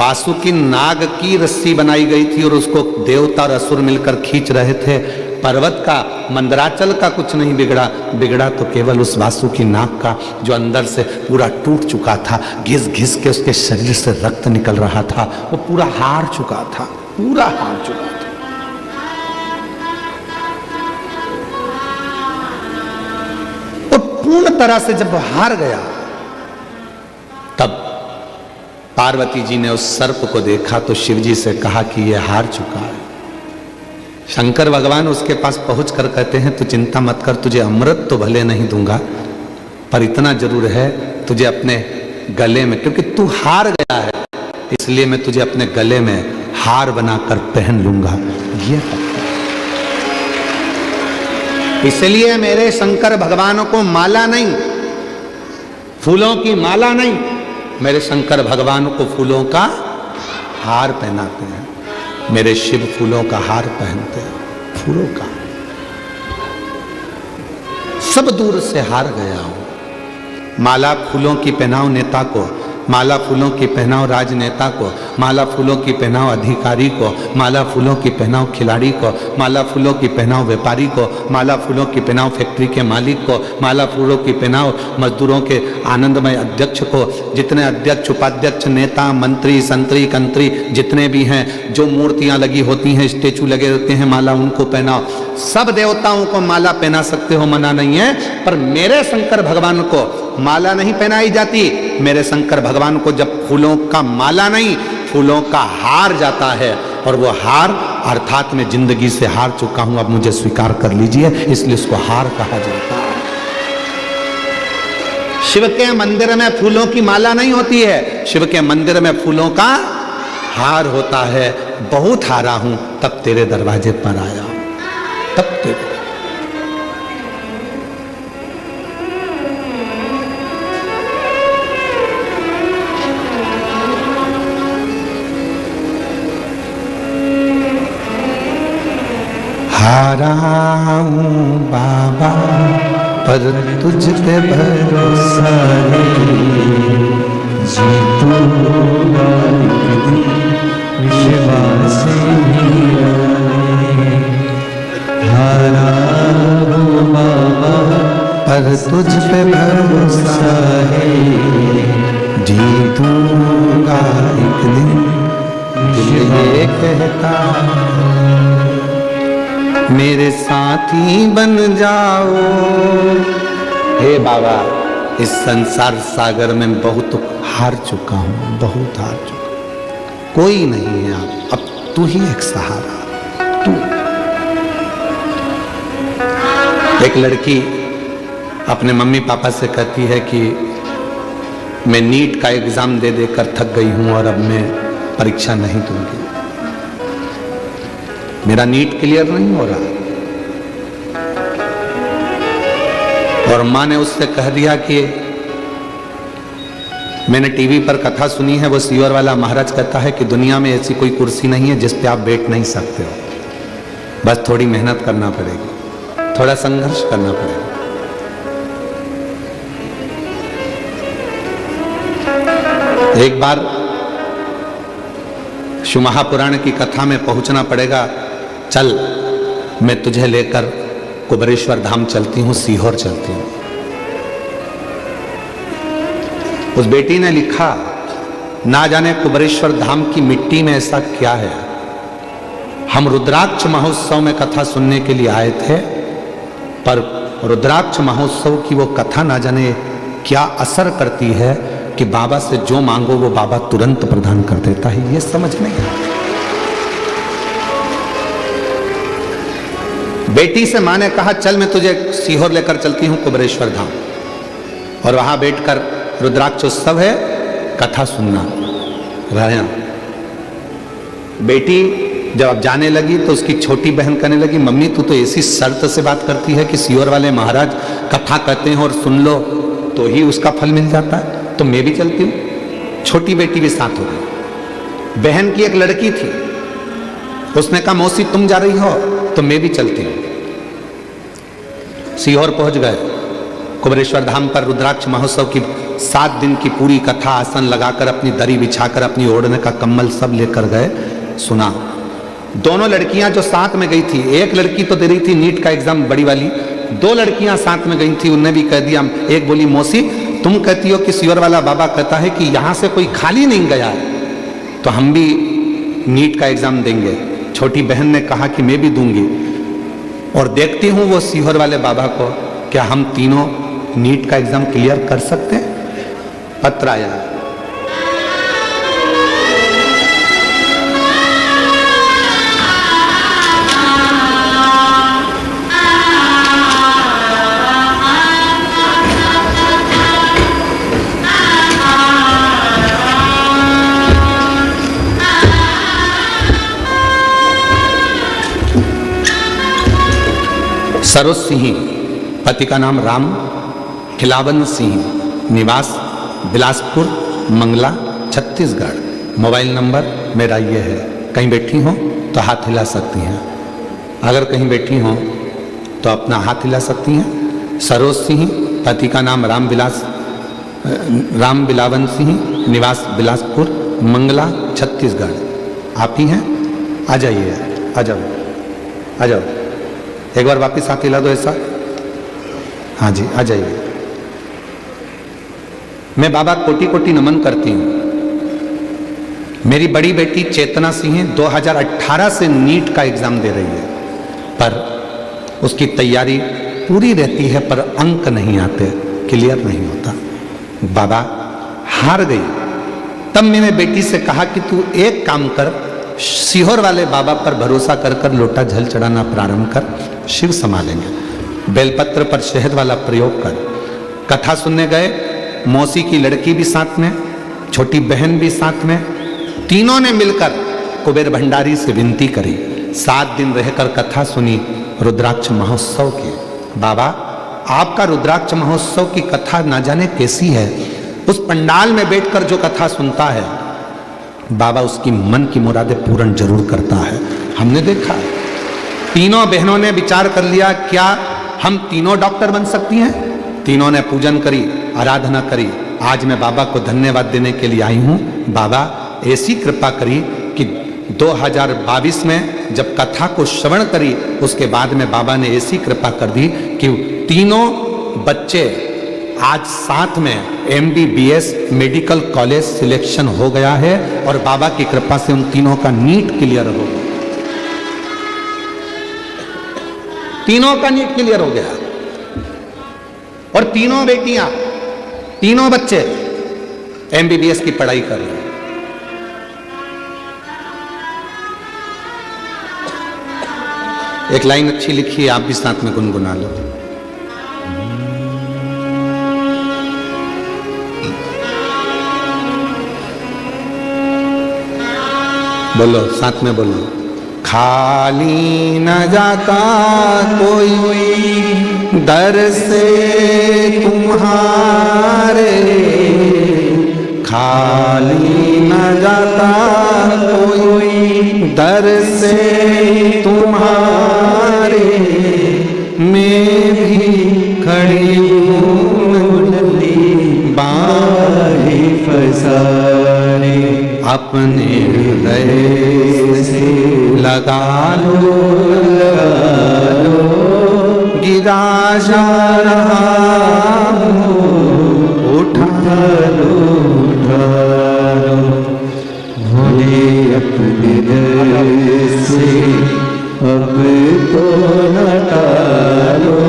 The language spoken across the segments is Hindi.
वासुकी नाग की रस्सी बनाई गई थी और उसको देवता और असुर मिलकर खींच रहे थे। पर्वत का, मंदराचल का कुछ नहीं बिगड़ा, बिगड़ा तो केवल उस वासुकी नाग का, जो अंदर से पूरा टूट चुका था। घिस घिस के उसके शरीर से रक्त निकल रहा था, वो पूरा हार चुका था, पूरा हार चुका था। और पूर्ण तरह से जब हार गया, तब पार्वती जी ने उस सर्प को देखा तो शिव जी से कहा कि यह हार चुका है। शंकर भगवान उसके पास पहुंच कर कहते हैं, तू चिंता मत कर, तुझे अमृत तो भले नहीं दूंगा, पर इतना जरूर है, तुझे अपने गले में, क्योंकि तू हार गया है इसलिए मैं तुझे अपने गले में हार बनाकर पहन लूंगा। ये इसलिए मेरे शंकर भगवान को माला नहीं, फूलों की माला नहीं, मेरे शंकर भगवान को फूलों का हार पहनाते हैं। मेरे शिव फूलों का हार पहनते हैं, फूलों का। सब दूर से हार गया हूं। माला फूलों की पहनाओ नेता को, माला फूलों की पहनाओ राजनेता को, माला फूलों की पहनाओ अधिकारी को, माला फूलों की पहनाओ खिलाड़ी को, माला फूलों की पहनाओ व्यापारी को, माला फूलों की पहनाओ फैक्ट्री के मालिक को, माला फूलों की पहनाओ मजदूरों के आनंदमय अध्यक्ष को। जितने अध्यक्ष, उपाध्यक्ष, नेता, मंत्री, संतरी, कंत्री जितने भी हैं, जो मूर्तियां लगी होती हैं, स्टेचू लगे होते हैं, माला उनको पहनाओ। सब देवताओं को माला पहना सकते हो, मना नहीं है, पर मेरे शंकर भगवान को माला नहीं पहनाई जाती। मेरे शंकर भगवान को जब फूलों का माला नहीं, फूलों का हार जाता है, और वो हार अर्थात मैं जिंदगी से हार चुका हूं, अब मुझे स्वीकार कर लीजिए, इसलिए उसको हार कहा जाता है। शिव के मंदिर में फूलों की माला नहीं होती है, शिव के मंदिर में फूलों का हार होता है। बहुत हारा हूं, तब तेरे दरवाजे पर आया हूं, तब तेरे। हारा हूं बाबा पर तुझ पे भरोसा जीतूंगा एक दिन विश्वास हारा हूं बाबा पर तुझ पे भरोसा है, जीतूंगा एक दिन। दिल ये कहता मेरे साथी बन जाओ। हे बाबा, इस संसार सागर में बहुत हार चुका हूं, बहुत हार चुका, कोई नहीं है अब तू ही एक सहारा। तू। एक लड़की अपने मम्मी पापा से कहती है कि मैं नीट का एग्जाम दे देकर थक गई हूं और अब मैं परीक्षा नहीं दूंगी, मेरा नीट क्लियर नहीं हो रहा। और मां ने उससे कह दिया कि मैंने टीवी पर कथा सुनी है, वो सीहोर वाला महाराज कहता है कि दुनिया में ऐसी कोई कुर्सी नहीं है जिस पे आप बैठ नहीं सकते हो, बस थोड़ी मेहनत करना पड़ेगी, थोड़ा संघर्ष करना पड़ेगा। एक बार शिव महापुराण की कथा में पहुंचना पड़ेगा। चल, मैं तुझे लेकर कुबरेश्वर धाम चलती हूं, सीहोर चलती हूं। उस बेटी ने लिखा, ना जाने कुबरेश्वर धाम की मिट्टी में ऐसा क्या है। हम रुद्राक्ष महोत्सव में कथा सुनने के लिए आए थे, पर रुद्राक्ष महोत्सव की वो कथा ना जाने क्या असर करती है कि बाबा से जो मांगो वो बाबा तुरंत प्रदान कर देता है, ये समझ नहीं आता। बेटी से मां ने कहा, चल मैं तुझे सीहोर लेकर चलती हूं कुबरेश्वर धाम, और वहां बैठकर रुद्राक्ष उत्सव है, कथा सुनना रहना। बेटी जब अब जाने लगी तो उसकी छोटी बहन कहने लगी, मम्मी तू तो ऐसी शर्त से बात करती है कि सीहोर वाले महाराज कथा कहते हैं और सुन लो तो ही उसका फल मिल जाता है, तो मैं भी चलती हूँ। छोटी बेटी भी साथ हो गई। बहन की एक लड़की थी, उसने कहा मौसी तुम जा रही हो तो मैं भी चलती हूँ। सीहोर पहुंच गए। कुबरेश्वर धाम पर रुद्राक्ष महोत्सव की 7 दिन की पूरी कथा आसन लगाकर अपनी दरी बिछाकर अपनी ओढ़ने का कम्बल सब लेकर गए। सुना, दोनों लड़कियां जो साथ में गई थी, एक लड़की तो दे रही थी नीट का एग्जाम बड़ी वाली, 2 लड़कियां साथ में गई थी, उनने भी कह दिया। एक बोली मौसी तुम कहती हो कि सीवर वाला बाबा कहता है कि यहां से कोई खाली नहीं गया तो हम भी नीट का एग्जाम देंगे। छोटी बहन ने कहा कि मैं भी दूंगी, और देखती हूं वो सीहोर वाले बाबा को, क्या हम तीनों नीट का एग्जाम क्लियर कर सकते हैं? पत्र आया। सरोज सिंह, पति का नाम राम खिलावन सिंह, निवास बिलासपुर मंगला छत्तीसगढ़। मोबाइल नंबर मेरा ये है, कहीं बैठी हो तो हाथ हिला सकती हैं, अगर कहीं बैठी हो तो अपना हाथ हिला सकती हैं। सरोज सिंह, पति का नाम राम बिलावन सिंह, निवास बिलासपुर मंगला छत्तीसगढ़। आप ही हैं? आ जाइए, आ जाओ, आ जाओ, एक बार वापस हाथ हिला दो ऐसा। हाँ जी, आ जाइए। मैं बाबा कोटि कोटि नमन करती हूँ। मेरी बड़ी बेटी चेतना सिंह 2018 से नीट का एग्जाम दे रही है, पर उसकी तैयारी पूरी रहती है पर अंक नहीं आते, क्लियर नहीं होता। बाबा हार गई। तब मैंने बेटी से कहा कि तू एक काम कर, सीहोर वाले बाबा पर भरोसा कर कर लोटा जल चढ़ाना प्रारंभ कर, शिव संभालेंगे। बेलपत्र पर शहद वाला प्रयोग कर। कथा सुनने गए, मौसी की लड़की भी साथ में, छोटी बहन भी साथ में, तीनों ने मिलकर कुबेर भंडारी से विनती करी। 7 दिन रहकर कथा सुनी रुद्राक्ष महोत्सव की। बाबा आपका रुद्राक्ष महोत्सव की कथा ना जाने कैसी है, उस पंडाल में बैठकर जो कथा सुनता है बाबा उसकी मन की मुरादें पूर्ण जरूर करता है। हमने देखा, तीनों बहनों ने विचार कर लिया क्या हम तीनों डॉक्टर बन सकती हैं? तीनों ने पूजन करी, आराधना करी। आज मैं बाबा को धन्यवाद देने के लिए आई हूँ। बाबा ऐसी कृपा करी कि 2022 में जब कथा को श्रवण करी, उसके बाद में बाबा ने ऐसी कृपा कर दी कि तीनों बच्चे आज साथ में MBBS मेडिकल कॉलेज सिलेक्शन हो गया है, और बाबा की कृपा से उन तीनों का नीट क्लियर हो गया। तीनों का नीट क्लियर हो गया, और तीनों बेटियां, तीनों बच्चे MBBS की पढ़ाई कर रहे हैं। एक लाइन अच्छी लिखी है, आप भी साथ में गुनगुना लो। बोलो, साथ में बोलो। खाली न जाता कोई दर से तुम्हारे, खाली न जाता कोई दर से तुम्हारे, मैं भी खड़ी हूँ बारी फसाने, अपने हृदय से लगा लो, गिरा जा रहा हूँ, उठा लो, भोले अपने दिल से अब तो हटा लो,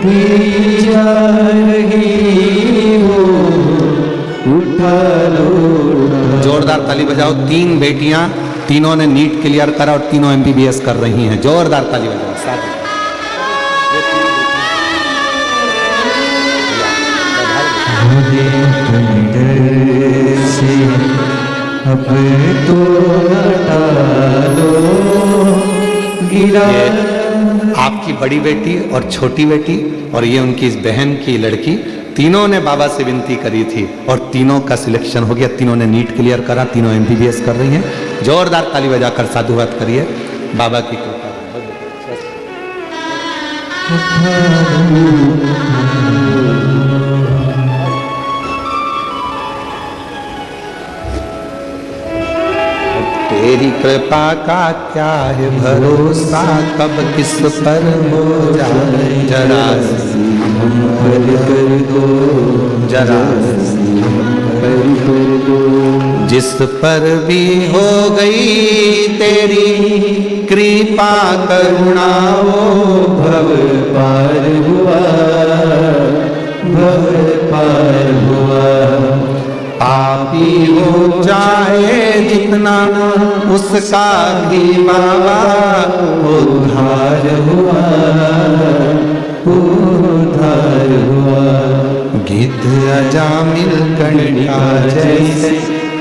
गिरी जा रही हो, उठा लो। जोरदार ताली बजाओ। 3 बेटियां, तीनों ने नीट क्लियर करा और तीनों MBBS कर रही हैं। जोरदार ताली बजाओ। साथ भोले अपने दिल से अब तो हटा लो, गिरा। आपकी बड़ी बेटी और छोटी बेटी और ये उनकी इस बहन की लड़की, तीनों ने बाबा से विनती करी थी और तीनों का सिलेक्शन हो गया। तीनों ने नीट क्लियर करा, तीनों MBBS कर रही हैं। जोरदार ताली बजाकर साधुवाद करिए। बाबा की कृपा। तेरी कृपा का क्या है भरोसा, कब किस पर हो जाए जरा हम पर कर दो, जरा पर दो। जिस पर भी हो गई तेरी कृपा करुणा, वो भव पार हुआ, भव पार हुआ। पापी हो जाए जितना उसका भी बाबा उद्धार हुआ, उद्धार हुआ। गिद्ध अजामिल कंटा जैसे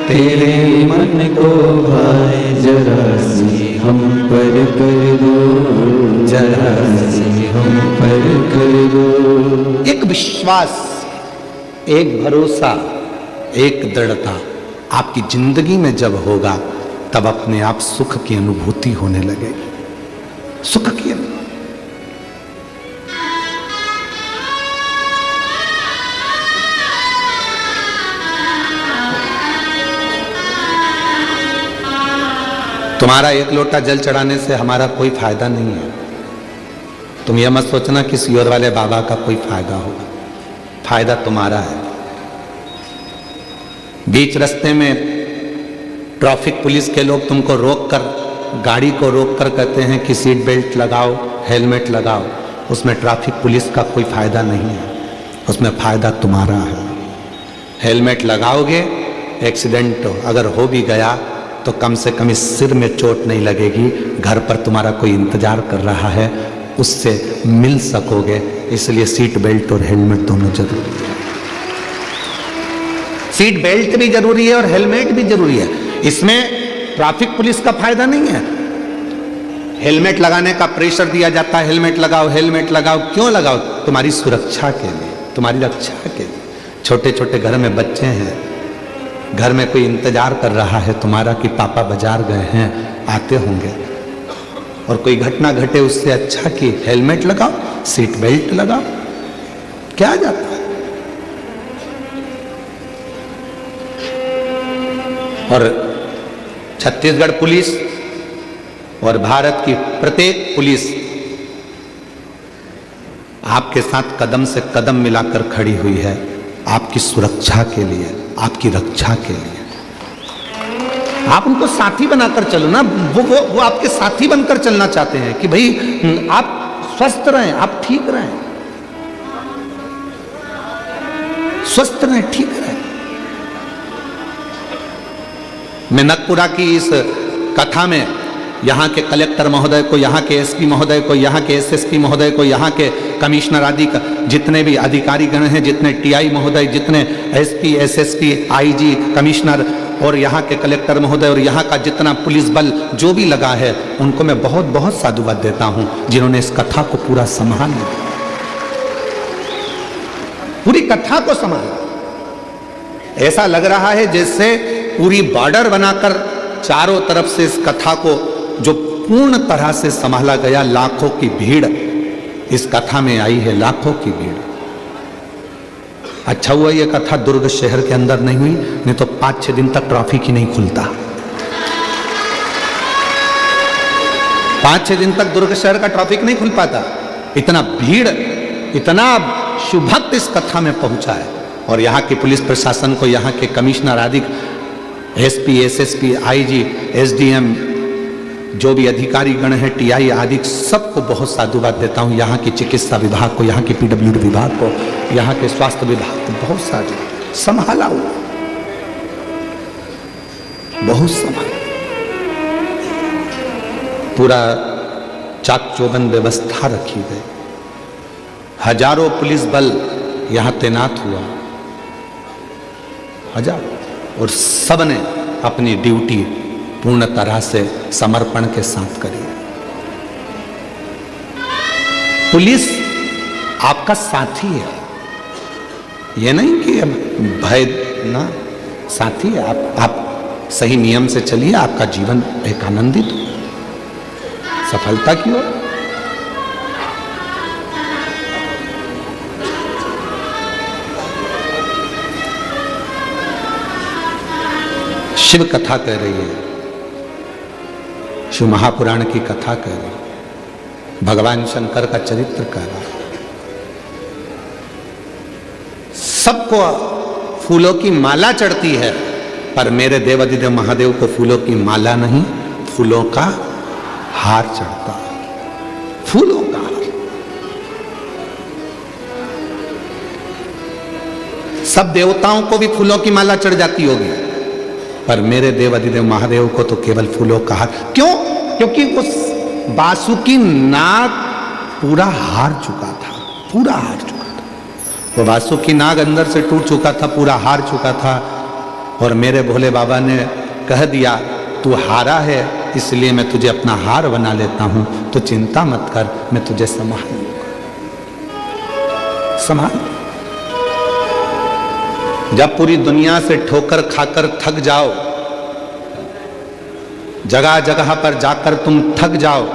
तेरे मन को भाए, जरा सी हम पर कर दो, जरा सी हम पर कर दो। एक विश्वास, एक भरोसा, एक दृढ़ता आपकी जिंदगी में जब होगा, तब अपने आप सुख की अनुभूति होने लगेगी, सुख की अनुभूति। तुम्हारा एक लोटा जल चढ़ाने से हमारा कोई फायदा नहीं है। तुम यह मत सोचना कि सियोर वाले बाबा का कोई फायदा होगा, फायदा तुम्हारा है। बीच रास्ते में ट्रैफिक पुलिस के लोग तुमको रोककर, गाड़ी को रोककर कहते हैं कि सीट बेल्ट लगाओ, हेलमेट लगाओ, उसमें ट्रैफिक पुलिस का कोई फायदा नहीं है, उसमें फायदा तुम्हारा है। हेलमेट लगाओगे, एक्सीडेंट अगर हो भी गया तो कम से कम इस सिर में चोट नहीं लगेगी, घर पर तुम्हारा कोई इंतजार कर रहा है, उससे मिल सकोगे। इसलिए सीट बेल्ट और हेलमेट दोनों जरूरी है। सीट बेल्ट भी जरूरी है और हेलमेट भी जरूरी है। इसमें ट्रैफिक पुलिस का फायदा नहीं है। हेलमेट लगाने का प्रेशर दिया जाता है, हेलमेट लगाओ, हेलमेट लगाओ। क्यों लगाओ? तुम्हारी सुरक्षा के लिए, तुम्हारी रक्षा के लिए। छोटे छोटे घर में बच्चे हैं, घर में कोई इंतजार कर रहा है तुम्हारा कि पापा बाजार गए हैं, आते होंगे, और कोई घटना घटे, उससे अच्छा कि हेलमेट लगाओ, सीट बेल्ट लगाओ, क्या जाता है। और छत्तीसगढ़ पुलिस और भारत की प्रत्येक पुलिस आपके साथ कदम से कदम मिलाकर खड़ी हुई है, आपकी सुरक्षा के लिए, आपकी रक्षा के लिए। आप उनको साथी बनाकर चलो ना, वो आपके साथी बनकर चलना चाहते हैं कि भाई आप स्वस्थ रहें, आप ठीक रहें, स्वस्थ रहें, ठीक रहें। मैं नगपुरा की इस कथा में यहाँ के कलेक्टर महोदय को, यहाँ के एसपी महोदय को, यहाँ के एसएसपी महोदय को, यहाँ के कमिश्नर आदि का जितने भी अधिकारी गण हैं, जितने टीआई महोदय, जितने एसपी, एसएसपी, आईजी, कमिश्नर और यहाँ के कलेक्टर महोदय और यहाँ का जितना पुलिस बल जो भी लगा है, उनको मैं बहुत बहुत साधुवाद देता हूँ, जिन्होंने इस कथा को पूरा संभाल लिया, पूरी कथा को संभाला। ऐसा लग रहा है जैसे पूरी बॉर्डर बनाकर चारों तरफ से इस कथा को जो पूर्ण तरह से संभाला गया। लाखों की भीड़ इस कथा में आई है, लाखों की भीड़। अच्छा हुआ ये कथा दुर्ग शहर के अंदर नहीं हुई, नहीं तो 5-6 दिन तक ट्रैफिक ही नहीं खुलता। 5-6 दिन तक दुर्ग शहर का ट्रैफिक नहीं खुल पाता। इतना भीड़, इतना शुभक्त इस कथा में पहुंचा है। और यहाँ के पुलिस प्रशासन को, यहाँ के कमिश्नर आदि, एसपी, एसएसपी, आईजी, एसडीएम, जो भी अधिकारी गण है, टीआई आदि, सबको बहुत साधुवाद देता हूँ। यहाँ की चिकित्सा विभाग को, यहाँ के पीडब्ल्यूडी विभाग को, यहाँ के स्वास्थ्य विभाग को बहुत साधु संभाला हुआ, बहुत संभाला। पूरा चाक चौबंद व्यवस्था रखी गई, हजारों पुलिस बल यहाँ तैनात हुआ, हजार, और सबने अपनी ड्यूटी पूर्ण तरह से समर्पण के साथ करी। पुलिस आपका साथी है, ये नहीं कि भय ना, साथी है। आप सही नियम से चलिए, आपका जीवन एक आनंदित हो, सफलता की ओर। शिव कथा कह रही है शिव महापुराण की कथा कह रहा, भगवान शंकर का चरित्र कह रहा। सबको फूलों की माला चढ़ती है, पर मेरे देवाधिदेव महादेव को फूलों की माला नहीं, फूलों का हार चढ़ता है। फूलों का हार। सब देवताओं को भी फूलों की माला चढ़ जाती होगी, पर मेरे देवाधिदेव महादेव को तो केवल फूलों का हार। क्यों? क्योंकि उस बासुकी नाग पूरा हार चुका था, पूरा हार चुका था। वो बासुकी नाग अंदर से टूट चुका था, पूरा हार चुका था। और मेरे भोले बाबा ने कह दिया, तू हारा है, इसलिए मैं तुझे अपना हार बना लेता हूं, तो चिंता मत कर, मैं तुझे संभाल लूंगा। संभाल। जब पूरी दुनिया से ठोकर खाकर थक जाओ, जगह जगह पर जाकर तुम थक जाओ,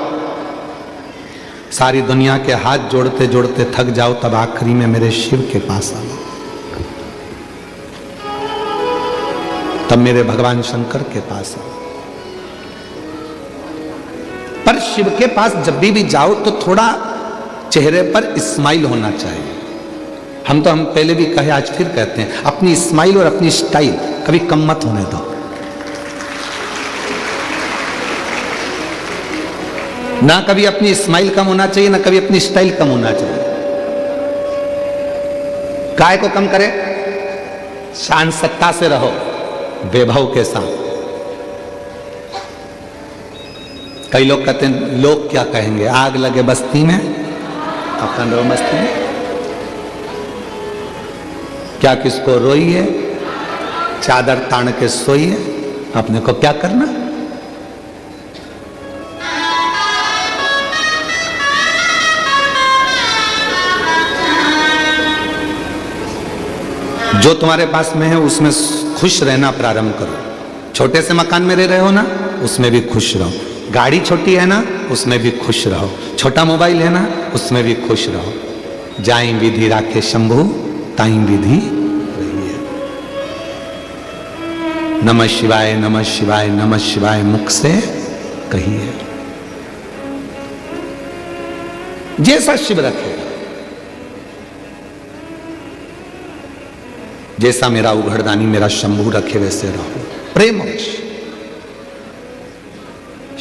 सारी दुनिया के हाथ जोड़ते जोड़ते थक जाओ, तब आखिरी में मेरे शिव के पास आओ, तब मेरे भगवान शंकर के पास आओ। पर शिव के पास जब भी जाओ तो थोड़ा चेहरे पर स्माइल होना चाहिए। हम पहले भी कहे, आज फिर कहते हैं, अपनी स्माइल और अपनी स्टाइल कभी कम मत होने दो। ना कभी अपनी स्माइल कम होना चाहिए, ना कभी अपनी स्टाइल कम होना चाहिए। काय को कम करे? शान सत्ता से रहो, वैभव के साथ। कई लोग कहते हैं, लोग क्या कहेंगे, आग लगे बस्ती में, अपन रहो मस्ती में। क्या किसको रोइए, चादर तान के सोइए, अपने को क्या करना। जो तुम्हारे पास में है उसमें खुश रहना प्रारंभ करो। छोटे से मकान में रह रहे हो ना, उसमें भी खुश रहो। गाड़ी छोटी है ना, उसमें भी खुश रहो। छोटा मोबाइल है ना, उसमें भी खुश रहो। जाई विधि राखे शंभु, ताई विधि रहिए। नमः शिवाय, नमः शिवाय, नमः शिवाय मुख से कहिए। जैसा शिव रखे, जैसा मेरा उघड़दानी मेरा शंभू रखे, वैसे रहो प्रेम।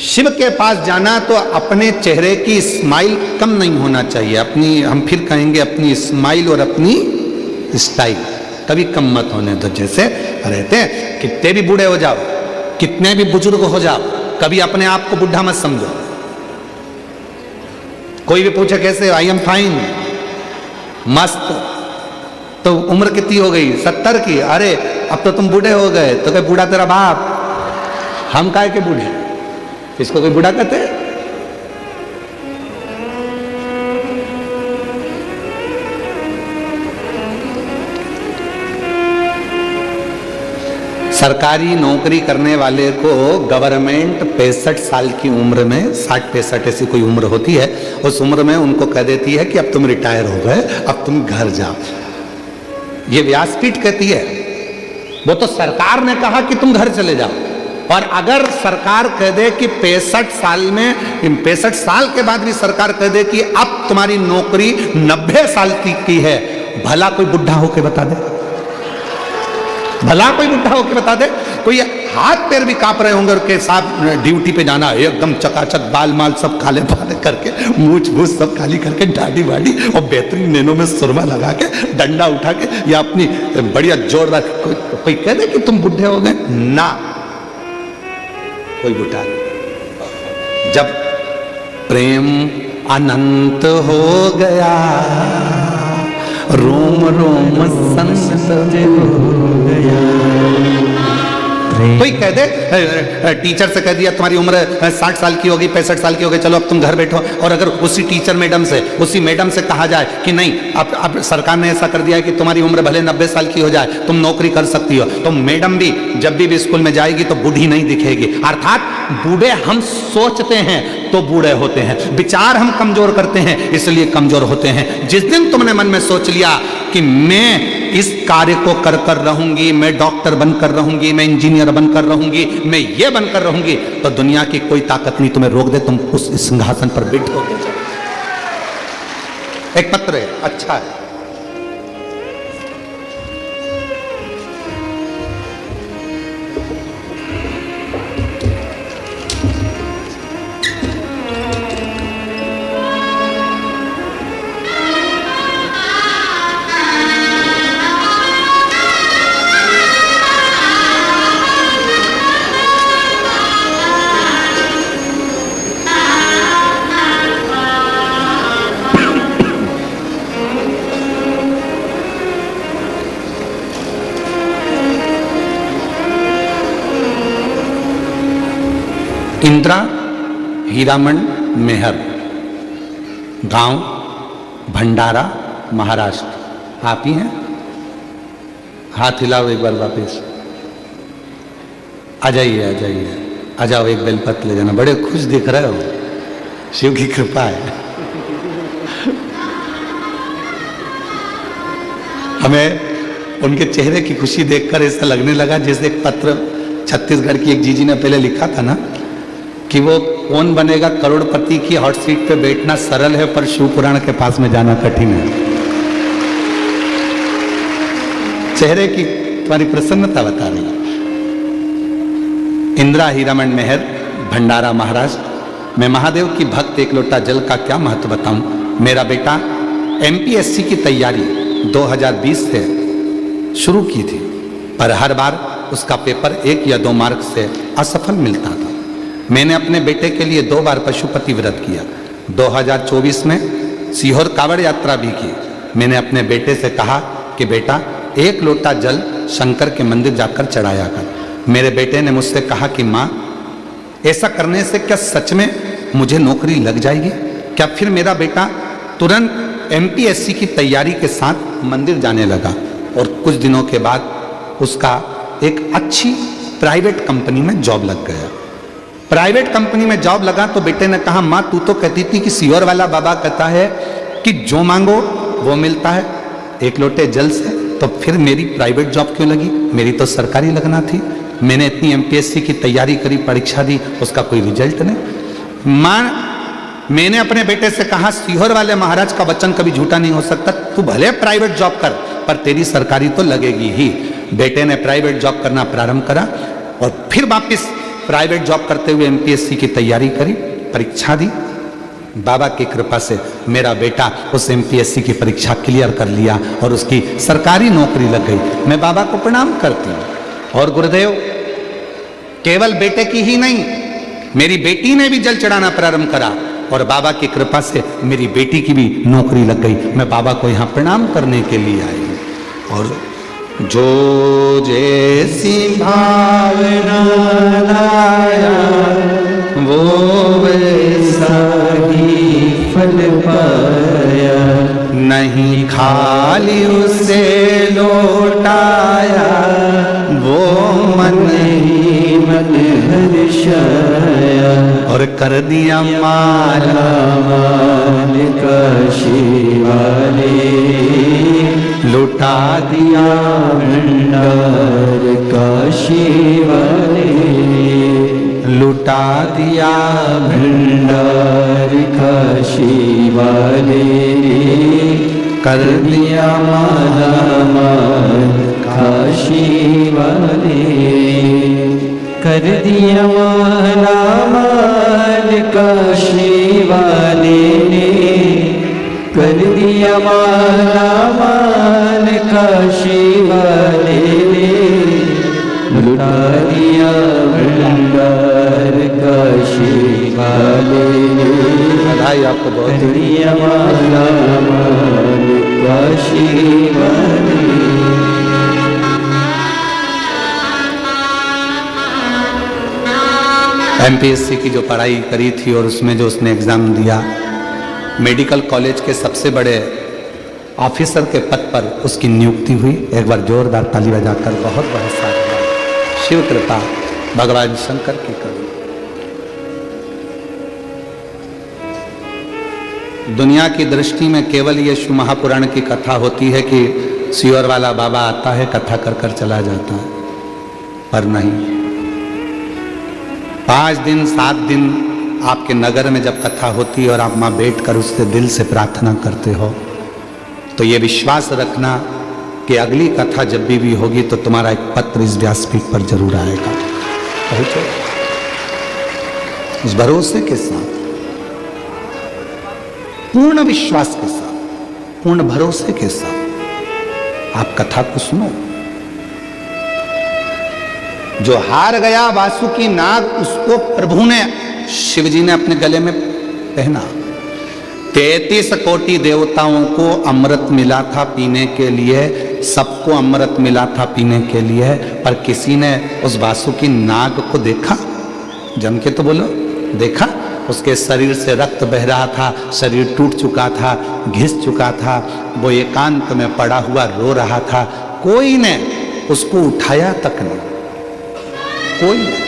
शिव के पास जाना तो अपने चेहरे की स्माइल कम नहीं होना चाहिए। अपनी, हम फिर कहेंगे, अपनी स्माइल और अपनी स्टाइल कभी कम मत होने दो। जैसे रहते हैं, कितने भी बूढ़े हो जाओ, कितने भी बुजुर्ग हो जाओ, कभी अपने आप को बुढ़ा मत समझो। कोई भी पूछे कैसे, आई एम फाइन, मस्त। तो उम्र कितनी हो गई? 70 की। अरे अब तो तुम बूढ़े हो गए। तो कहे बूढ़ा तेरा बाप, हम काहे के बूढ़े? इसको कोई बूढ़ा कहते हैं? सरकारी नौकरी करने वाले को गवर्नमेंट 65 साल की उम्र में, 60-65 ऐसी कोई उम्र होती है, उस उम्र में उनको कह देती है कि अब तुम रिटायर हो गए, अब तुम घर जाओ। ये व्यासपीठ कहती है, वो तो सरकार ने कहा कि तुम घर चले जाओ। और अगर सरकार कह दे कि 65 साल में, 65 साल के बाद भी सरकार कह दे कि अब तुम्हारी नौकरी 90 साल की है, भला कोई बुढ़ा होके बता दे? भला कोई बुढ़ा होके बता दे? कोई हाथ पैर भी कांप रहे होंगे के साथ ड्यूटी पे जाना, एकदम चकाचक बाल माल सब काले फाले करके, मूछ भूछ सब काली करके, दाढ़ी वाड़ी और बेहतरीन नैनों में सुरमा लगा के, डंडा उठा के, या अपनी बढ़िया जोरदार। कोई कह दे कि तुम बुढ़े हो गए? ना, कोई बुढ़ा नहीं। जब प्रेम अनंत हो गया, रोम रोम संत हो गया। कोई कह दे, टीचर से कह दिया तुम्हारी उम्र 60 साल की होगी, 65 साल की होगी, चलो अब तुम घर बैठो। और अगर उसी टीचर मैडम से, उसी मैडम से कहा जाए कि नहीं, अब सरकार ने ऐसा कर दिया है कि तुम्हारी उम्र भले 90 साल की हो जाए, तुम नौकरी कर सकती हो, तो मैडम भी जब भी स्कूल में जाएगी तो बूढ़ी नहीं दिखेगी। अर्थात बूढ़े हम सोचते हैं, तो बूढ़े होते हैं, विचार हम कमजोर करते हैं इसलिए कमजोर होते हैं। जिस दिन तुमने मन में सोच लिया कि मैं इस कार्य को कर कर रहूंगी, मैं डॉक्टर बनकर रहूंगी, मैं इंजीनियर बनकर रहूंगी, मैं ये बनकर रहूंगी, तो दुनिया की कोई ताकत नहीं तुम्हें रोक दे, तुम उस सिंहासन पर बैठोगे। एक पत्र है, अच्छा है। इंदिरा हीरामन मेहर, गांव भंडारा, महाराष्ट्र। आप ही हैं? हाथ हिलाओ एक बार वापस। आ जाइए, आ जाइए, आ जाओ, एक बेलपत्र ले जाना। बड़े खुश दिख रहे हो, शिव की कृपा है। हमें उनके चेहरे की खुशी देखकर ऐसा लगने लगा जैसे एक पत्र छत्तीसगढ़ की एक जीजी ने पहले लिखा था ना कि वो कौन बनेगा करोड़पति की हॉट सीट पे बैठना सरल है पर शिव पुराण के पास में जाना कठिन है। चेहरे की तुम्हारी प्रसन्नता बता रही। इंदिरा हीरामन मेहर, भंडारा, महाराष्ट्र। मैं महादेव की भक्त, एक लोटा जल का क्या महत्व बताऊं। मेरा बेटा एमपीएससी की तैयारी 2020 से शुरू की थी, पर हर बार उसका पेपर 1 या 2 मार्क से असफल मिलता था। मैंने अपने बेटे के लिए 2 बार पशुपति व्रत किया। 2024 में सीहोर कावड़ यात्रा भी की। मैंने अपने बेटे से कहा कि बेटा 1 लोटा जल शंकर के मंदिर जाकर चढ़ाया कर। मेरे बेटे ने मुझसे कहा कि माँ, ऐसा करने से क्या सच में मुझे नौकरी लग जाएगी? क्या? फिर मेरा बेटा तुरंत एमपीएससी की तैयारी के साथ मंदिर जाने लगा और कुछ दिनों के बाद उसका एक अच्छी प्राइवेट कंपनी में जॉब लग गया। प्राइवेट कंपनी में जॉब लगा तो बेटे ने कहा, माँ तू तो कहती थी कि सीहोर वाला बाबा कहता है कि जो मांगो वो मिलता है 1 लोटे जल से, तो फिर मेरी प्राइवेट जॉब क्यों लगी? मेरी तो सरकारी लगना थी। मैंने इतनी एमपीएससी की तैयारी करी, परीक्षा दी, उसका कोई रिजल्ट नहीं। माँ, मैंने अपने बेटे से कहा सीहोर वाले महाराज का वचन कभी झूठा नहीं हो सकता, तू भले प्राइवेट जॉब कर पर तेरी सरकारी तो लगेगी ही। बेटे ने प्राइवेट जॉब करना प्रारंभ करा और फिर वापिस प्राइवेट जॉब करते हुए एमपीएससी की तैयारी करी, परीक्षा दी। बाबा की कृपा से मेरा बेटा उस एमपीएससी की परीक्षा क्लियर कर लिया और उसकी सरकारी नौकरी लग गई। मैं बाबा को प्रणाम करती हूँ। और गुरुदेव, केवल बेटे की ही नहीं, मेरी बेटी ने भी जल चढ़ाना प्रारंभ करा और बाबा की कृपा से मेरी बेटी की भी नौकरी लग गई। मैं बाबा को यहाँ प्रणाम करने के लिए आई हूँ। और जो जैसी भावना लाया वो वैसा ही फल पाया, नहीं खाली उसे लौटाया वो मन ही मन हर्षाया। और कर दिया माला माल काशी वाले, लुटा दिया भंडार काशी वाले, लुटा दिया भंडार काशी वाले, कर दिया माला माल काशी वाले, कर दिया माला माल काशी वाले ने, कर दिया माला माल काशी वाले ने, लुटा दिया भंडार काशी वाले ने, बधाई आपको बहुत। कर दिया माला माल काशी वाले। एमपीएससी की जो पढ़ाई करी थी और उसमें जो उसने एग्ज़ाम दिया, मेडिकल कॉलेज के सबसे बड़े ऑफिसर के पद पर उसकी नियुक्ति हुई। एक बार जोरदार ताली बजाकर बहुत बहुत साधुवाद। शिव कृपा, भगवान शंकर की कृपा। दुनिया की दृष्टि में केवल ये शिव महापुराण की कथा होती है कि सियोर वाला बाबा आता है, कथा कर कर चला जाता है, पर नहीं। 5 दिन 7 दिन आपके नगर में जब कथा होती है और आप वहां बैठकर उससे दिल से प्रार्थना करते हो, तो ये विश्वास रखना कि अगली कथा जब भी होगी तो तुम्हारा एक पत्र इस व्यासपीठ पर जरूर आएगा। पहुंचो इस भरोसे के साथ, पूर्ण विश्वास के साथ, पूर्ण भरोसे के साथ आप कथा को सुनो। जो हार गया वासुकी नाग, उसको प्रभु ने, शिव जी ने अपने गले में पहना। 33 कोटि देवताओं को अमृत मिला था पीने के लिए, सबको अमृत मिला था पीने के लिए, पर किसी ने उस वासुकी नाग को देखा? जम के तो बोलो, देखा? उसके शरीर से रक्त बह रहा था, शरीर टूट चुका था, घिस चुका था, वो एकांत में पड़ा हुआ रो रहा था। कोई ने उसको उठाया तक नहीं, कोई नहीं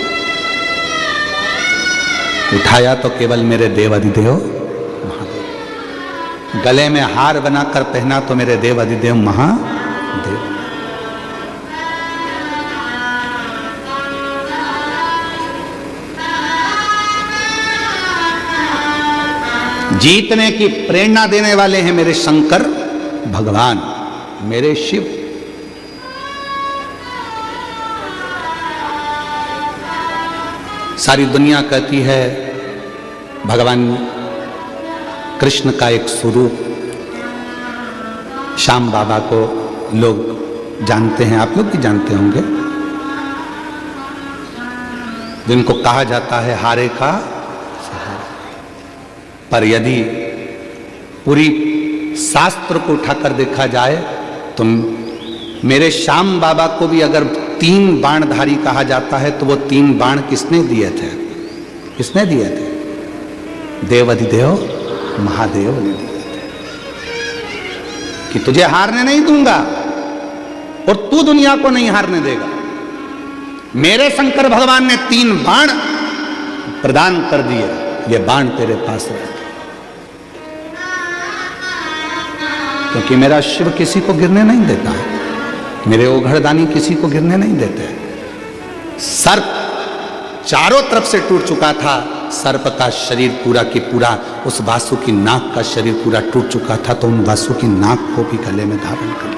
उठाया। तो केवल मेरे देव अधिदेव महादेव। गले में हार बनाकर पहना तो मेरे देव अधिदेव महादेव। जीतने की प्रेरणा देने वाले हैं मेरे शंकर भगवान, मेरे शिव। सारी दुनिया कहती है भगवान कृष्ण का एक स्वरूप श्याम बाबा को लोग जानते हैं, आप लोग भी जानते होंगे, जिनको कहा जाता है हारे का सहारा। पर यदि पूरी शास्त्र को उठाकर देखा जाए तो मेरे श्याम बाबा को भी अगर 3 बाणधारी कहा जाता है तो वो 3 बाण किसने दिए थे? किसने दिए थे? देव अधिदेव महादेव ने दिए थे कि तुझे हारने नहीं दूंगा और तू दुनिया को नहीं हारने देगा। मेरे शंकर भगवान ने 3 बाण प्रदान कर दिए, ये बाण तेरे पास रहे, क्योंकि मेरा शिव किसी को गिरने नहीं देता है, मेरे ओघड़दानी किसी को गिरने नहीं देते। सर्प चारों तरफ से टूट चुका था, सर्प का शरीर पूरा की पूरा, उस वासुकी नाग का शरीर पूरा टूट चुका था, तो उन वासुकी नाग को भी गले में धारण कर।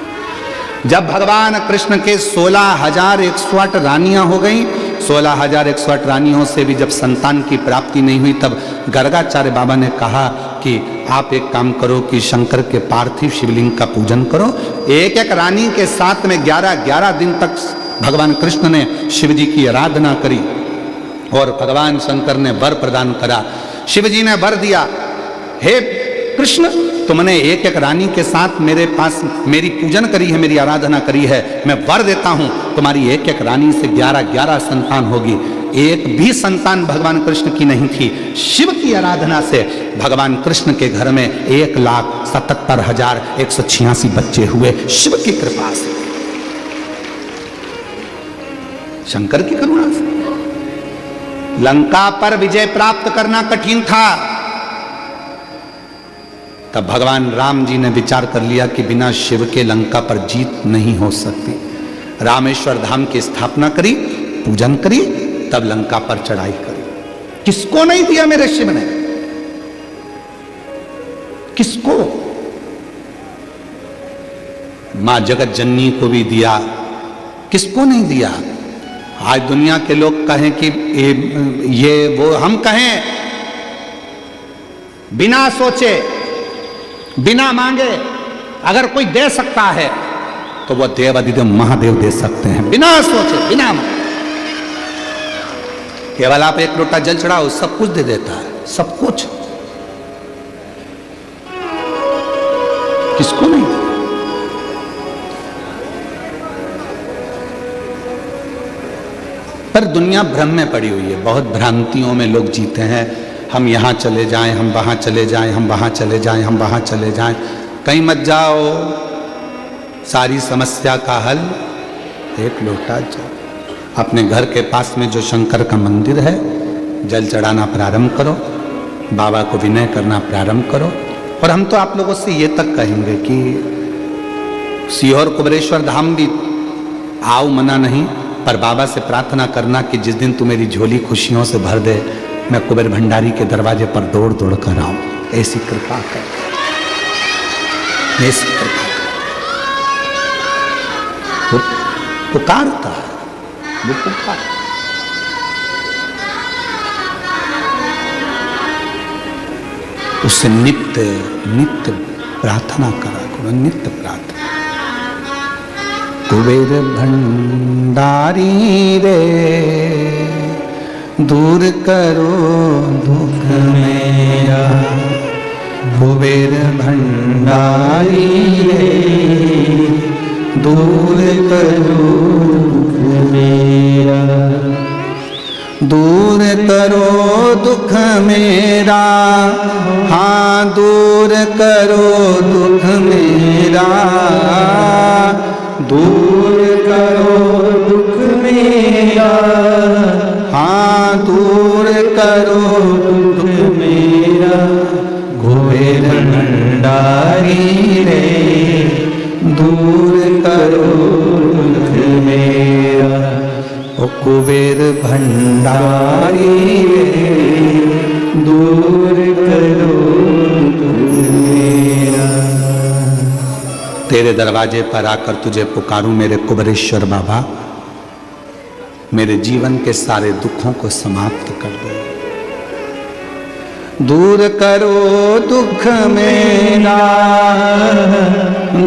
जब भगवान कृष्ण के 16,108 रानियां हो गई, 16,108 रानियों से भी जब संतान की प्राप्ति नहीं हुई, तब गर्गाचार्य बाबा ने कहा कि आप एक काम करो कि शंकर के पार्थिव शिवलिंग का पूजन करो। एक एक रानी के साथ में 11 दिन तक भगवान कृष्ण ने शिव जी की आराधना करी और भगवान शंकर ने वर प्रदान करा। शिव जी ने वर दिया, हे कृष्ण, तुमने एक एक रानी के साथ मेरे पास मेरी पूजन करी है, मेरी आराधना करी है, मैं वर देता हूं तुम्हारी एक एक रानी से 11 संतान होगी। एक भी संतान भगवान कृष्ण की नहीं थी। शिव की आराधना से भगवान कृष्ण के घर में 1,77,186 बच्चे हुए, शिव की कृपा से, शंकर की करुणा से। लंका पर विजय प्राप्त करना कठिन था, तब भगवान राम जी ने विचार कर लिया कि बिना शिव के लंका पर जीत नहीं हो सकती। रामेश्वर धाम की स्थापना करी, पूजन करी, तब लंका पर चढ़ाई करी। किसको नहीं दिया मेरे शिव ने? किसको? मां जगत जननी को भी दिया, किसको नहीं दिया? आज दुनिया के लोग कहें कि ये वो, हम कहें बिना सोचे बिना मांगे अगर कोई दे सकता है तो वह देव अधिदेव महादेव दे सकते हैं, बिना सोचे बिना मांगे। केवल आप एक लोटा जल चढ़ाओ, सब कुछ दे देता है, सब कुछ। किसको नहीं? पर दुनिया भ्रम में पड़ी हुई है, बहुत भ्रांतियों में लोग जीते हैं। हम यहाँ चले जाएं, हम वहाँ चले जाएं, हम वहाँ चले जाएं, हम वहाँ चले जाएं। कहीं मत जाओ, सारी समस्या का हल एक लोटा जल। अपने घर के पास में जो शंकर का मंदिर है, जल चढ़ाना प्रारंभ करो, बाबा को विनय करना प्रारंभ करो, और हम तो आप लोगों से ये तक कहेंगे कि सीहोर कुबेरेश्वर धाम भी आओ, मना नहीं, पर बाबा से प्रार्थना करना कि जिस दिन तू मेरी झोली खुशियों से भर दे, मैं कुबेर भंडारी के दरवाजे पर दौड़ दौड़ कर आऊं। ऐसी कृपा कर, ऐसी कृपा कर। पुकारता है वो, पुकार। उससे नित्य नित्य प्रार्थना करा करो, नित्य प्रार्थना। कुबेर भंडारी रे दूर करो दुख मेरा, कुबेर भंडारी रे दूर करो दुख मेरा, दूर करो दुख मेरा, हाँ दूर करो दुख मेरा, दूर करो दुख मेरा, हाँ दूर करो दुख मेरा, कुबेर भंडारी रे दूर करो दुख मेरा, ओ कुबेर भंडारी रे दूर करो दुख मेरा। तेरे दरवाजे पर आकर तुझे पुकारूं मेरे कुबेरेश्वर बाबा, मेरे जीवन के सारे दुखों को समाप्त कर दो। दूर करो दुख मेरा,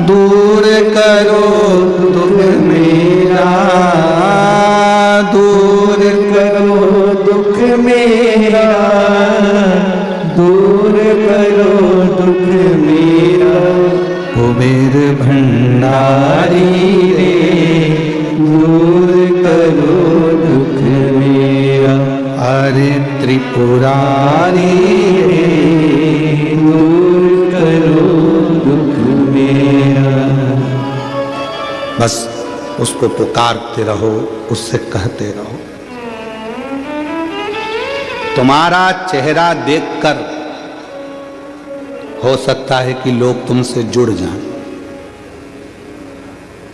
दूर करो दुख मेरा, दूर करो दुख मेरा, दूर करो दुख मेरा, कुबेर भंडारी रे दूर करो दुख मेरा, अरे त्रिपुरारी रे दूर करो दुख मेरा। बस उसको पुकारते रहो, उससे कहते रहो। तुम्हारा चेहरा देखकर हो सकता है कि लोग तुमसे जुड़ जाएं।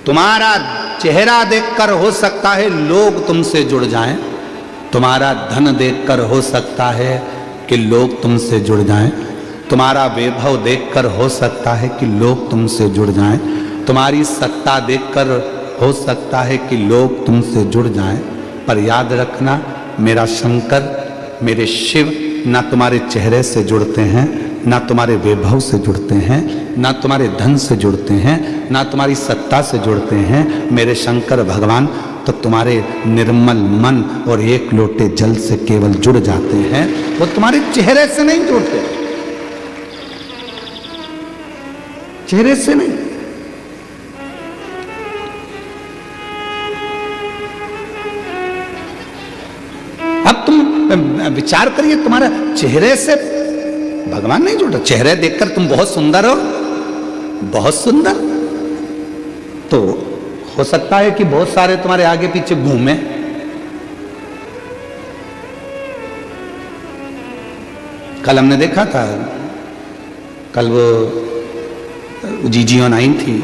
तुम्हारा चेहरा देखकर हो सकता है लोग तुमसे जुड़ जाएं। तुम्हारा धन देखकर हो सकता है कि लोग तुमसे जुड़ जाएं। तुम्हारा वैभव देखकर हो सकता है कि लोग तुमसे जुड़ जाएं। तुम्हारी सत्ता देखकर हो सकता है कि लोग तुमसे जुड़ जाएं। पर याद रखना, मेरा शंकर, मेरे शिव ना तुम्हारे चेहरे से जुड़ते हैं, ना तुम्हारे वैभव से जुड़ते हैं, ना तुम्हारे धन से जुड़ते हैं, ना तुम्हारी सत्ता से जुड़ते हैं। मेरे शंकर भगवान तो तुम्हारे निर्मल मन और एक लोटे जल से केवल जुड़ जाते हैं, वो तुम्हारे चेहरे से नहीं जुड़ते, चेहरे से नहीं। अब तुम विचार करिए, तुम्हारा चेहरे से भगवान नहीं जुड़ रहा। चेहरे देखकर तुम बहुत सुंदर हो, बहुत सुंदर, तो हो सकता है कि बहुत सारे तुम्हारे आगे पीछे घूमे। कल हमने देखा था, कल वो जीजियां आई थी,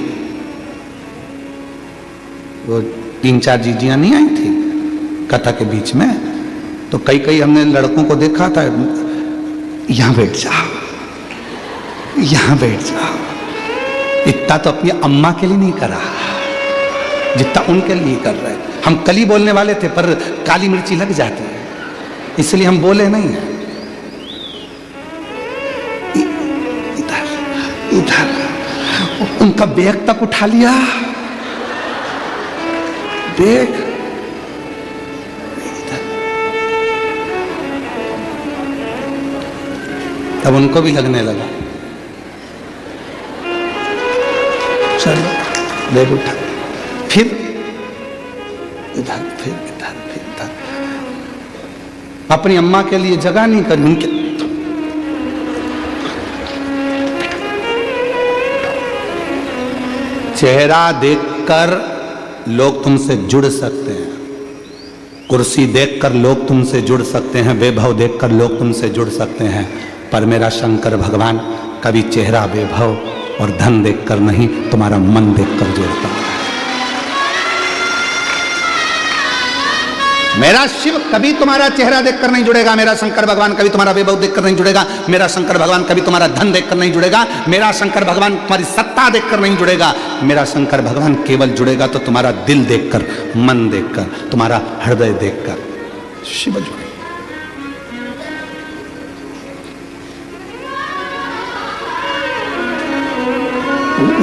वो 3-4 जीजियां नहीं आई थी कथा के बीच में, तो कई हमने लड़कों को देखा था, यहां बैठ जाओ, यहां बैठ जाओ। इतना तो अपनी अम्मा के लिए नहीं करा जितना उनके लिए कर रहे। हम कली बोलने वाले थे, पर काली मिर्ची लग जाती है, इसलिए हम बोले नहीं है। इधर इधर उनका बैग तक उठा लिया, बैग। तब उनको भी लगने लगा, चलो बैग उठा, फिर इधर, फिर इधर, फिर इधर। अपनी अम्मा के लिए जगह नहीं करी उनके। चेहरा देखकर लोग तुमसे जुड़ सकते हैं, कुर्सी देखकर लोग तुमसे जुड़ सकते हैं, वैभव देखकर लोग तुमसे जुड़ सकते हैं, पर मेरा शंकर भगवान कभी चेहरा वैभव और धन देखकर नहीं, तुम्हारा मन देखकर जोड़ता है। मेरा शिव कभी तुम्हारा चेहरा देखकर नहीं जुड़ेगा, मेरा शंकर भगवान कभी तुम्हारा वैभव देखकर नहीं जुड़ेगा, मेरा शंकर भगवान कभी तुम्हारा धन देखकर नहीं जुड़ेगा, मेरा शंकर भगवान तुम्हारी सत्ता देखकर नहीं जुड़ेगा। मेरा शंकर भगवान केवल जुड़ेगा तो तुम्हारा दिल देखकर, मन देखकर, तुम्हारा हृदय देखकर शिव जुड़ेगा।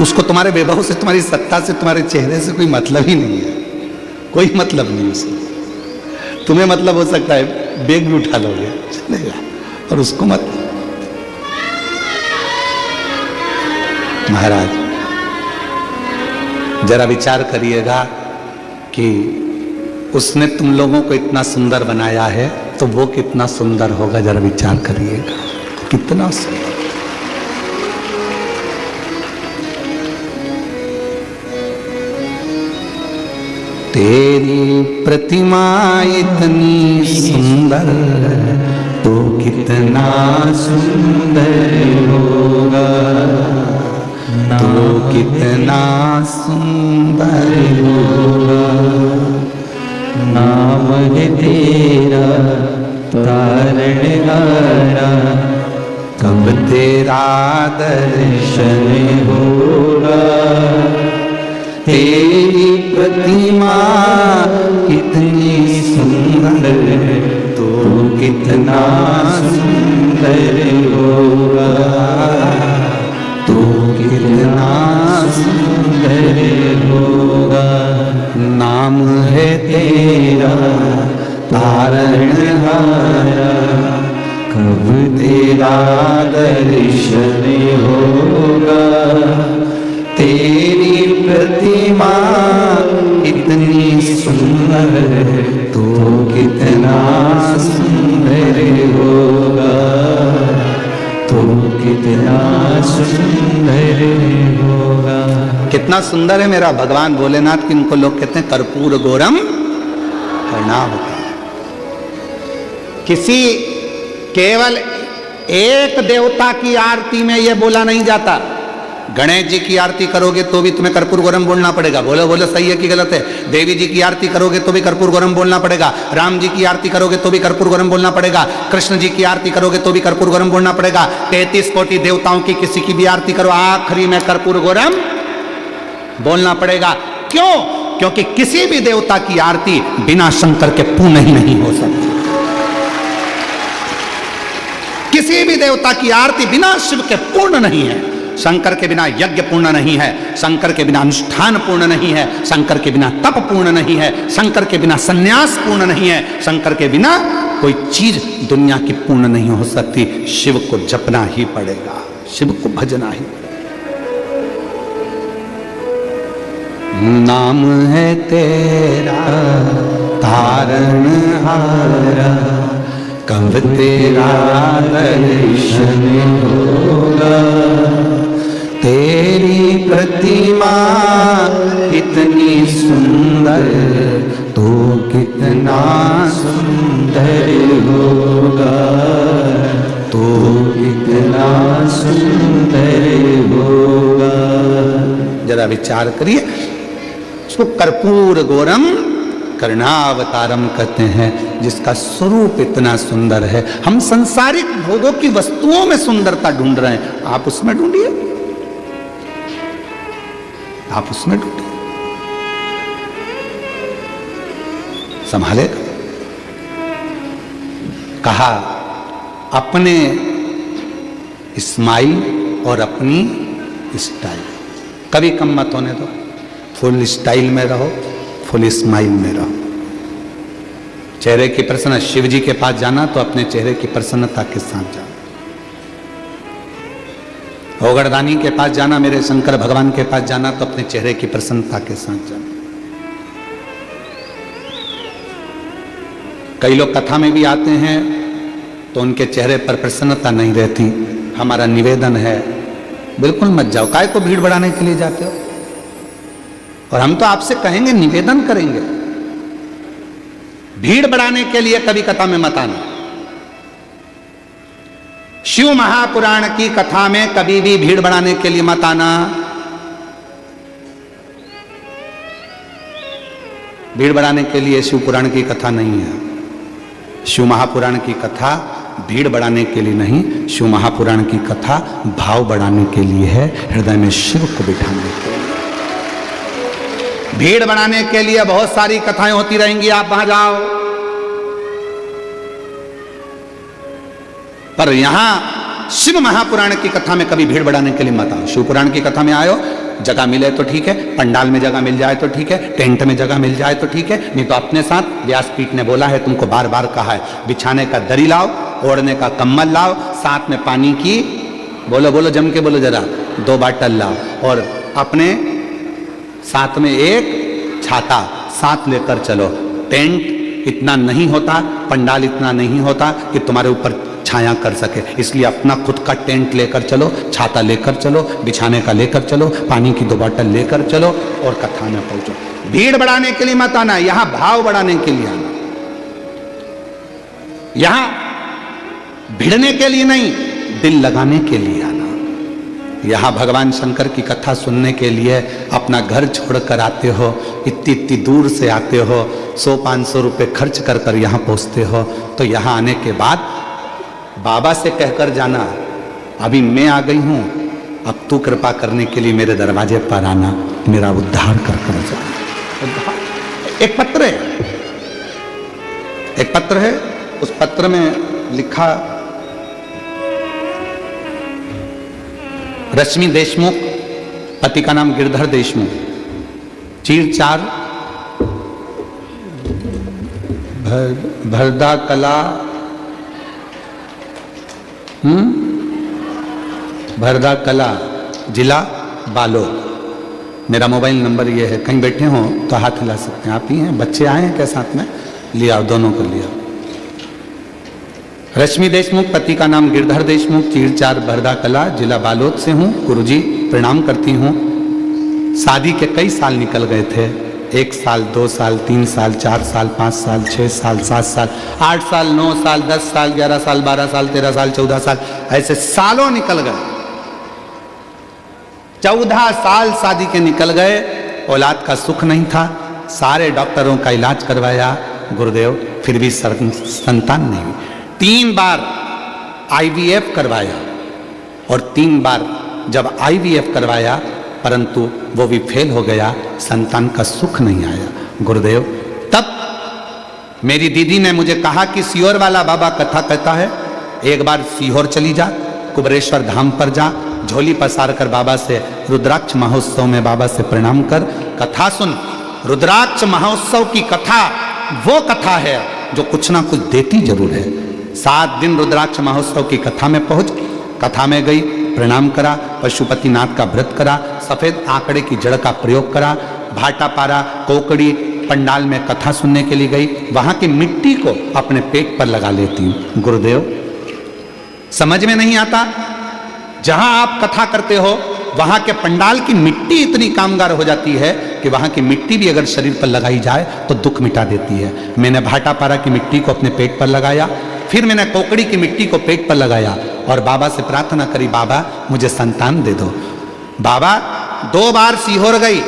उसको तुम्हारे वैभव से, तुम्हारी सत्ता से, तुम्हारे चेहरे से कोई मतलब ही नहीं है, कोई मतलब नहीं उसको। तुम्हें मतलब हो सकता है बैग भी उठा लोगे चलेगा, और उसको मत। महाराज जरा विचार करिएगा कि उसने तुम लोगों को इतना सुंदर बनाया है तो वो कितना सुंदर होगा, जरा विचार करिएगा कितना सुंदर। तेरी प्रतिमा इतनी सुंदर तो कितना सुंदर होगा, तो कितना सुंदर होगा। नाम है तेरा तारणहारा, कब तेरा दर्शन होगा। तेरी प्रतिमा कितनी सुंदर तो कितना सुंदर होगा, तो कितना सुंदर होगा। नाम है तेरा तारणहारा, कब तेरा दर्शन होगा। तेरी प्रतिमा इतनी सुंदर तो कितना सुंदर होगा, तो कितना सुंदर होगा। कितना सुंदर है मेरा भगवान भोलेनाथ की। इनको लोग कहते हैं कर्पूर गौरम कर्णावतार। किसी केवल एक देवता की आरती में यह बोला नहीं जाता। गणेश जी की आरती करोगे तो भी तुम्हें कर्पूर गौरम बोलना पड़ेगा। बोलो बोलो सही है कि गलत है। देवी जी की आरती करोगे तो भी कर्पूर गौरम बोलना पड़ेगा। राम जी की आरती करोगे तो भी कर्पूर गौरम बोलना पड़ेगा। कृष्ण जी की आरती करोगे तो भी कर्पूर गौरम बोलना पड़ेगा। 33 कोटि देवताओं की किसी की भी आरती करो, आखिरी में कर्पूर गौरम बोलना पड़ेगा। क्यों? क्योंकि किसी भी देवता की आरती बिना शंकर के पूर्ण ही नहीं हो सकती। किसी भी देवता की आरती बिना शिव के पूर्ण नहीं है। शंकर के बिना यज्ञ पूर्ण नहीं है, शंकर के बिना अनुष्ठान पूर्ण नहीं है, शंकर के बिना तप पूर्ण नहीं है, शंकर के बिना संन्यास पूर्ण नहीं है, शंकर के बिना कोई चीज दुनिया की पूर्ण नहीं हो सकती। शिव को जपना ही पड़ेगा, शिव को भजना ही पड़ेगा। नाम है तेरा तारणहारा, कब तेरा दर्शन होगा। तेरी प्रतिमा इतनी सुंदर तो कितना सुंदर होगा, तो कितना सुंदर होगा। जरा विचार करिए। उसको कर्पूर गौरम कर्णावतारम कहते हैं, जिसका स्वरूप इतना सुंदर है। हम संसारिक भोगों की वस्तुओं में सुंदरता ढूंढ रहे हैं, आप उसमें ढूंढिए, आप उसमें ढूंढिए। संभालेगा। कहा अपने स्माइल और अपनी स्टाइल कभी कम मत होने दो। फुल स्टाइल में रहो, फुल स्माइल में रहो। चेहरे की प्रसन्न, शिव जी के पास जाना तो अपने चेहरे की प्रसन्नता के साथ जाना। ओगरदानी के पास जाना, मेरे शंकर भगवान के पास जाना तो अपने चेहरे की प्रसन्नता के साथ जाना। कई लोग कथा में भी आते हैं तो उनके चेहरे पर प्रसन्नता नहीं रहती। हमारा निवेदन है बिल्कुल मत जाओ। काय को भीड़ बढ़ाने के लिए जाते हो? और हम तो आपसे कहेंगे, निवेदन करेंगे, भीड़ बढ़ाने के लिए कभी कथा में मत आना। शिव महापुराण की कथा में कभी भी भीड़ बढ़ाने के लिए मत आना। भीड़ बढ़ाने के लिए शिव पुराण की कथा नहीं है। शिव महापुराण की कथा भीड़ बढ़ाने के लिए नहीं, शिव महापुराण की कथा भाव बढ़ाने के लिए है, हृदय में शिव को बिठाने के लिए। भीड़ बढ़ाने के लिए बहुत सारी कथाएं होती रहेंगी, आप वहां जाओ, पर यहां शिव महापुराण की कथा में कभी भीड़ बढ़ाने के लिए मत आओ। शिव पुराण की कथा में आयो, जगह मिले तो ठीक है, पंडाल में जगह मिल जाए तो ठीक है, टेंट में जगह मिल जाए तो ठीक है, नहीं तो अपने साथ व्यासपीठ ने बोला है, तुमको बार बार कहा है, बिछाने का दरी लाओ, ओढ़ने का कम्बल लाओ, साथ में पानी की, बोलो बोलो जम के बोलो जरा, 2 बाटल लाओ, और अपने साथ में एक छाता साथ लेकर चलो। टेंट इतना नहीं होता, पंडाल इतना नहीं होता कि तुम्हारे ऊपर छाया कर सके, इसलिए अपना खुद का टेंट लेकर चलो, छाता लेकर चलो, बिछाने का लेकर चलो, पानी की 2 बाटल लेकर चलो और कथा में पहुंचो। भीड़ बढ़ाने के लिए मत आना, यहां भाव बढ़ाने के लिए आना, यहां भिड़ने के लिए नहीं, दिल लगाने के लिए आना। यहां भगवान शंकर की कथा सुनने के लिए अपना घर छोड़कर आते हो, इतनी दूर से आते हो, 100-500 रुपए खर्च कर कर यहां पहुंचते हो, तो यहां आने के बाद बाबा से कहकर जाना, अभी मैं आ गई हूं, अब तू कृपा करने के लिए मेरे दरवाजे पर आना, मेरा उद्धार कर कर जाना। एक पत्र है, एक पत्र है, उस पत्र में लिखा, रश्मि देशमुख, पति का नाम गिरधर देशमुख, चीर-चार, भरदा कला, भरदा कला, जिला बालोद। मेरा मोबाइल नंबर ये है, कहीं बैठे हो तो हाथ हिला सकते हैं। आप ही हैं, बच्चे आए हैं क्या साथ में? लिया, दोनों को लिया। रश्मि देशमुख, पति का नाम गिरधर देशमुख, चीर-चार, भरदा कला, जिला बालोद से हूँ। गुरुजी प्रणाम करती हूँ। शादी के कई साल निकल गए थे, 1 साल, 2 साल, 3 साल, 4 साल, 5 साल, 6 साल, 7 साल, 8 साल, 9 साल, 10 साल, 11 साल, 12 साल, 13 साल, 14 साल, ऐसे सालों निकल गए। 14 साल शादी के निकल गए, औलाद का सुख नहीं था, सारे डॉक्टरों का इलाज करवाया गुरुदेव, फिर भी संतान नहीं। 3 बार IVF करवाया, और 3 बार जब IVF करवाया परंतु वो भी फेल हो गया, संतान का सुख नहीं आया गुरुदेव। तब मेरी दीदी ने मुझे कहा कि सीहोर वाला बाबा कथा कहता है, एक बार सीहोर चली जा, कुबरेश्वर धाम पर जा, झोली पसार कर बाबा से रुद्राक्ष महोत्सव में बाबा से प्रणाम कर कथा सुन। रुद्राक्ष महोत्सव की कथा वो कथा है जो कुछ ना कुछ देती जरूर है। 7 दिन रुद्राक्ष महोत्सव की कथा में पहुंच, कथा में गई, प्रणाम करा, पशुपतिनाथ का व्रत करा, सफेद आंकड़े की जड़ का प्रयोग करा, भाटा पारा, कोकड़ी, पंडाल में कथा सुनने के लिए गई, वहां की मिट्टी को अपने पेट पर लगा लेती हूं। गुरुदेव समझ में नहीं आता, जहां आप कथा करते हो वहां के पंडाल की मिट्टी इतनी कामगार हो जाती है कि वहां की मिट्टी भी अगर शरीर पर लगाई जाए तो दुख मिटा देती है। मैंने भाटा पारा की मिट्टी को अपने पेट पर लगाया, फिर मैंने कोकड़ी की मिट्टी को पेट पर लगाया और बाबा से प्रार्थना करी, बाबा मुझे संतान दे दो। बाबा 2 बार सीहोर गई,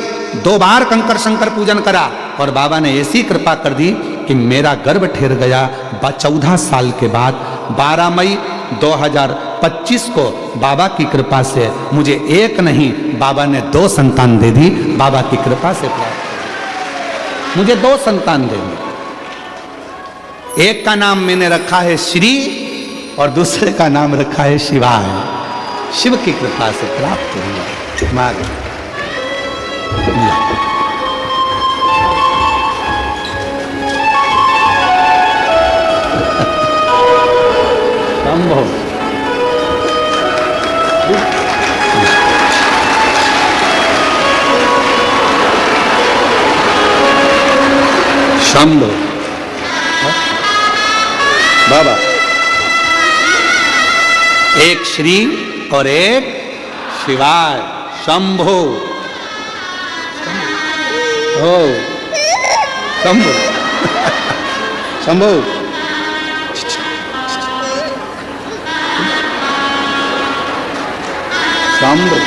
2 बार कंकर शंकर पूजन करा और बाबा ने ऐसी कृपा कर दी कि मेरा गर्भ ठहर गया। 14 साल के बाद 12 मई 2025 को बाबा की कृपा से मुझे एक नहीं, बाबा ने 2 संतान दे दी। बाबा की कृपा से प्राप्त मुझे 2 संतान दे दी। एक का नाम मैंने रखा है श्री और दूसरे का नाम रखा है शिवाय। शिव की कृपा से प्राप्त हुआ। मार संभव शंभो बाबा, एक श्री और एक शिवाय। शंभो हो शंभो शंभो शाम्र